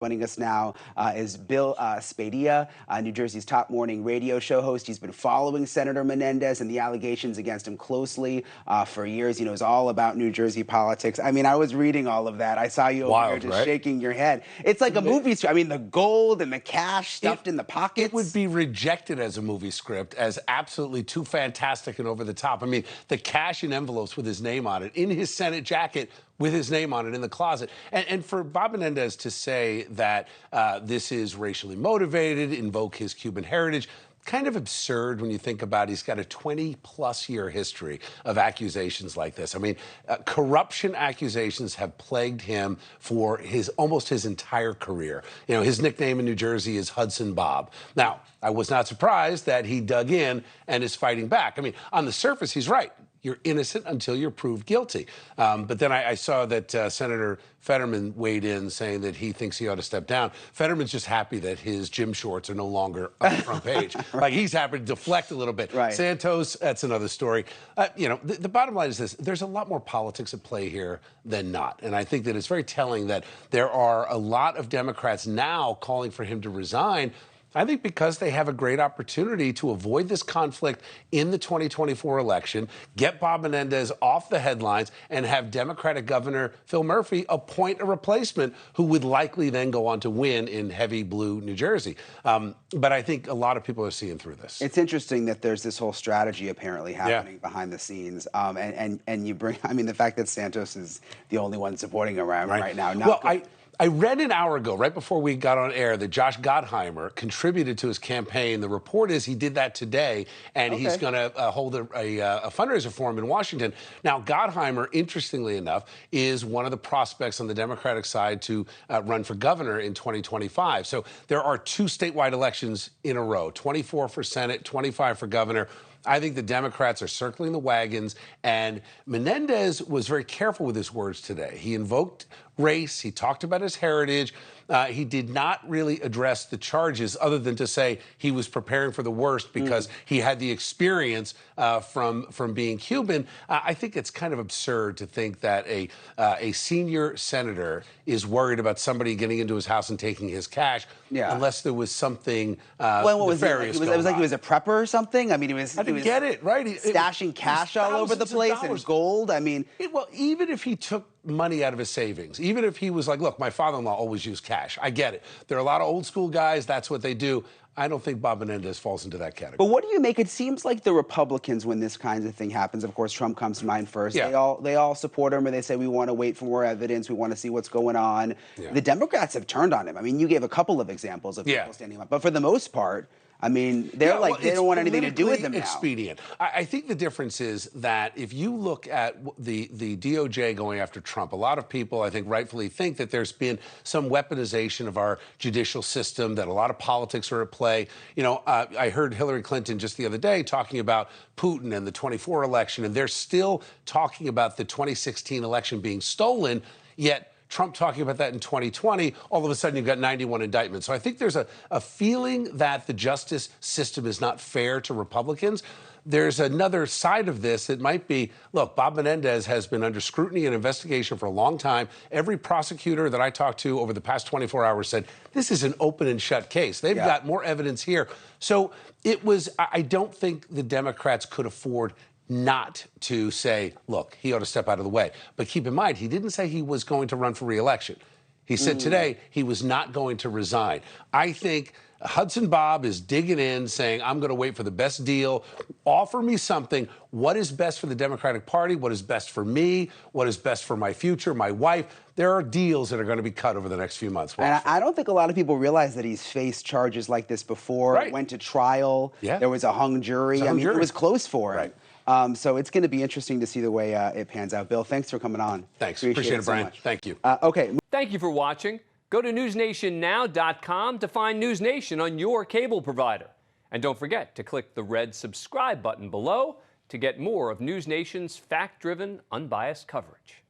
Joining us now is Bill Spadea, New Jersey's top morning radio show host. He's been following Senator Menendez and the allegations against him closely for years. He knows all about New Jersey politics. I mean, I was reading all of that. I saw you over here just shaking your head. It's like a movie script. I mean, the gold and the cash stuffed in the pockets. It would be rejected as a movie script as absolutely too fantastic and over the top. I mean, the cash in envelopes with his name on it, in his Senate jacket, with his name on it in the closet. And for Bob Menendez to say that this is racially motivated, invoke his Cuban heritage, kind of absurd when you think about it. He's got a 20-plus year history of accusations like this. I mean, corruption accusations have plagued him for almost his entire career. You know, his nickname in New Jersey is Hudson Bob. Now, I was not surprised that he dug in and is fighting back. I mean, on the surface, he's right. You're innocent until you're proved guilty. But then I saw that Senator Fetterman weighed in saying that he thinks he ought to step down. Fetterman's just happy that his gym shorts are no longer on the front page. Like, he's happy to deflect a little bit. Right. Santos, that's another story. You know, the bottom line is this. There's a lot more politics at play here than not. And I think that it's very telling that there are a lot of Democrats now calling for him to resign. I think because they have a great opportunity to avoid this conflict in the 2024 election, get Bob Menendez off the headlines, and have Democratic Governor Phil Murphy appoint a replacement who would likely then go on to win in heavy blue New Jersey. But I think a lot of people are seeing through this. It's interesting that there's this whole strategy apparently happening behind the scenes. And you bring, I mean, the fact that Santos is the only one supporting him right now. I read an hour ago, right before we got on air, that Josh Gottheimer contributed to his campaign. The report is he did that today, and he's going to hold a fundraiser for him in Washington. Now, Gottheimer, interestingly enough, is one of the prospects on the Democratic side to run for governor in 2025. So there are two statewide elections in a row, 24 for Senate, 25 for governor. I think the Democrats are circling the wagons, and Menendez was very careful with his words today. He invoked race. He talked about his heritage. He did not really address the charges other than to say he was preparing for the worst because he had the experience from being Cuban. I think it's kind of absurd to think that a senior senator is worried about somebody getting into his house and taking his cash unless there was something nefarious going on. It was like he was a prepper or something? I mean, I didn't get it, right? Stashing cash all over the place and gold. I mean, well, even if he took money out of his savings, even if he was like, look, my father-in-law always used cash. I get it. There are a lot of old school guys. That's what they do. I don't think Bob Menendez falls into that category. But what do you make? It seems like the Republicans, when this kind of thing happens, of course, Trump comes to mind first. They all support him, or they say, we want to wait for more evidence. We want to see what's going on. The Democrats have turned on him. I mean, you gave a couple of examples of people standing up. But for the most part, I mean, they're they don't want anything to do with them now. Expedient. I think the difference is that if you look at the DOJ going after Trump, a lot of people, I think, rightfully think that there's been some weaponization of our judicial system, that a lot of politics are at play. You know, I heard Hillary Clinton just the other day talking about Putin and the 24 election, and they're still talking about the 2016 election being stolen, yet Trump talking about that in 2020, all of a sudden you've got 91 indictments. So I think there's a feeling that the justice system is not fair to Republicans. There's another side of this that might be, look, Bob Menendez has been under scrutiny and investigation for a long time. Every prosecutor that I talked to over the past 24 hours said, this is an open and shut case. They've got more evidence here. So I don't think the Democrats could afford not to say, look, he ought to step out of the way. But keep in mind, he didn't say he was going to run for re-election. He said today he was not going to resign. I think Hudson Bob is digging in, saying, I'm going to wait for the best deal. Offer me something. What is best for the Democratic Party? What is best for me? What is best for my future, my wife? There are deals that are going to be cut over the next few months. And I don't think a lot of people realize that he's faced charges like this before. Went to trial. There was a hung jury. I mean, it was close for him. So it's going to be interesting to see the way it pans out. Bill, thanks for coming on. Thanks. Appreciate it, Brian. Thank you. Okay. Thank you for watching. Go to newsnationnow.com to find NewsNation on your cable provider. And don't forget to click the red subscribe button below to get more of NewsNation's fact-driven, unbiased coverage.